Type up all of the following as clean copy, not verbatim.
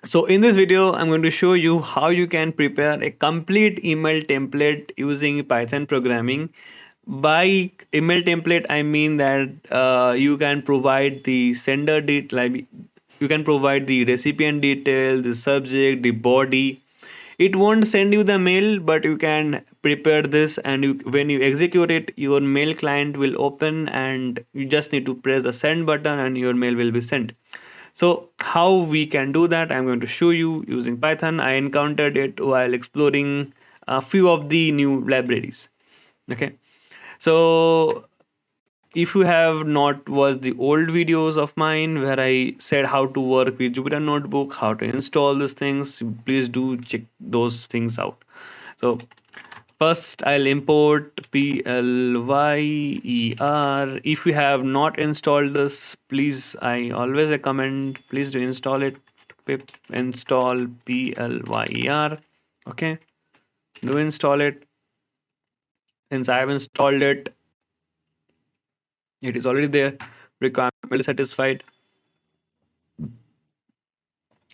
So in this video, I'm going to show you how you can prepare a complete email template using Python programming. By email template, I mean that you can provide the sender detail, like you can provide the recipient detail, the subject, the body. It won't send you the mail, but you can prepare this, and when you execute it, your mail client will open, and you just need to press the send button, and your mail will be sent. So how we can do that, I'm going to show you using Python. I encountered it while exploring a few of the new libraries. Okay, so if you have not watched the old videos of mine where I said how to work with Jupyter Notebook, how to install these things, please do check those things out. So first, I'll import PLYER. If you have not installed this, please, I always recommend, please do install it. Pip install PLYER. Okay, do install it. Since I have installed it, it is already there. Requirement will satisfied.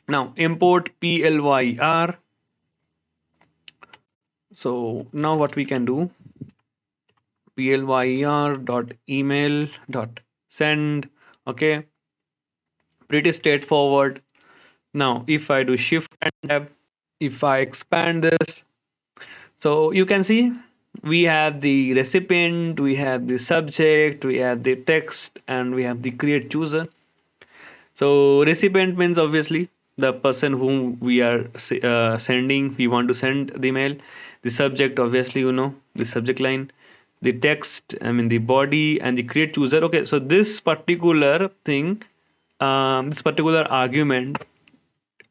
Now import PLYER. So now what we can do, PLYER.email.send. Okay, pretty straightforward. Now if I do shift and tab, if I expand this, so you can see we have the recipient, we have the subject, we have the text, and we have the create chooser. So recipient means obviously the person whom we are sending, we want to send the mail. The subject, obviously, the subject line. The text, I mean the body, and the create chooser. Okay, so this particular thing, this particular argument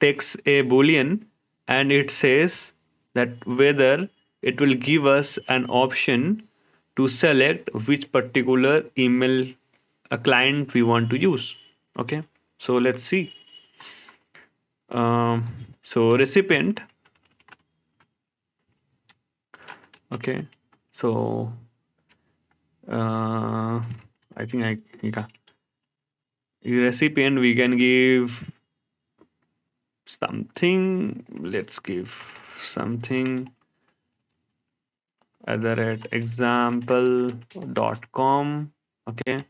takes a boolean, and it says that whether it will give us an option to select which particular email a client we want to use. Okay, so let's see. So recipient. Okay, so I think yeah. Recipient, we can give something. Let's give something at example.com. Okay,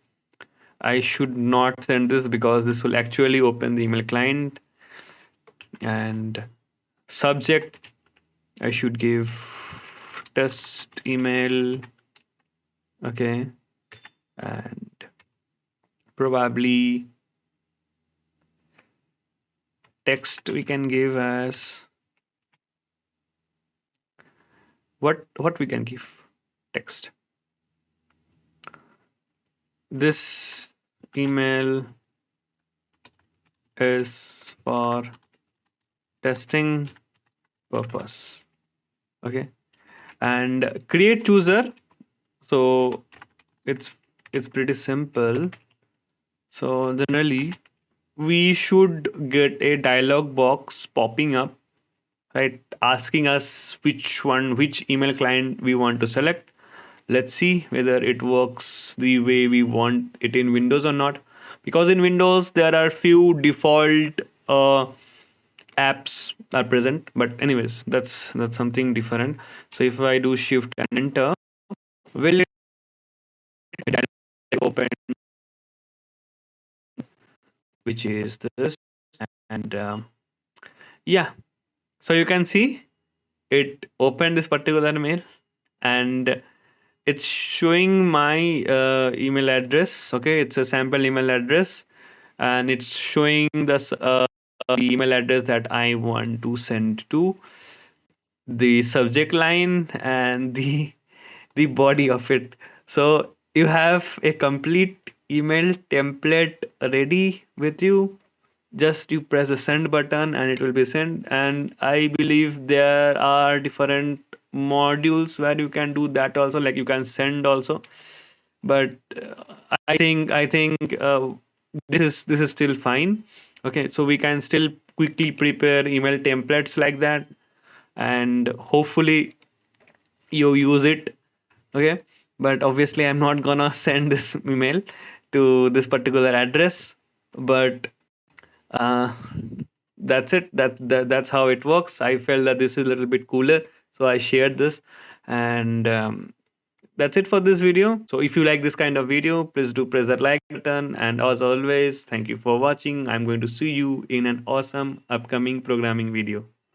I should not send this because this will actually open the email client. And subject, I should give test email. Okay, and probably text we can give as what we can give text. This email is for testing purpose. Okay, and create chooser, so it's pretty simple. So generally we should get a dialog box popping up, right, asking us which email client we want to select. Let's see whether it works the way we want it in Windows or not, because in Windows there are few default apps are present, but anyways, that's something different. So if I do shift and enter, will it open, which is this, and yeah, so you can see it opened this particular mail, and it's showing my email address. Okay, it's a sample email address, and it's showing the email address that I want to send to, the subject line, and the body of it. So you have a complete email template ready with you. Just you press the send button and it will be sent. And I believe there are different modules where you can do that also, like you can send also. But I think this is still fine. Okay, so we can still quickly prepare email templates like that, and hopefully you use it. Okay, but obviously I'm not gonna send this email to this particular address, but uh, that's it. That's how it works. I felt that this is a little bit cooler, so I shared this. And that's it for this video. So if you like this kind of video, please do press that like button. And as always, thank you for watching. I'm going to see you in an awesome upcoming programming video.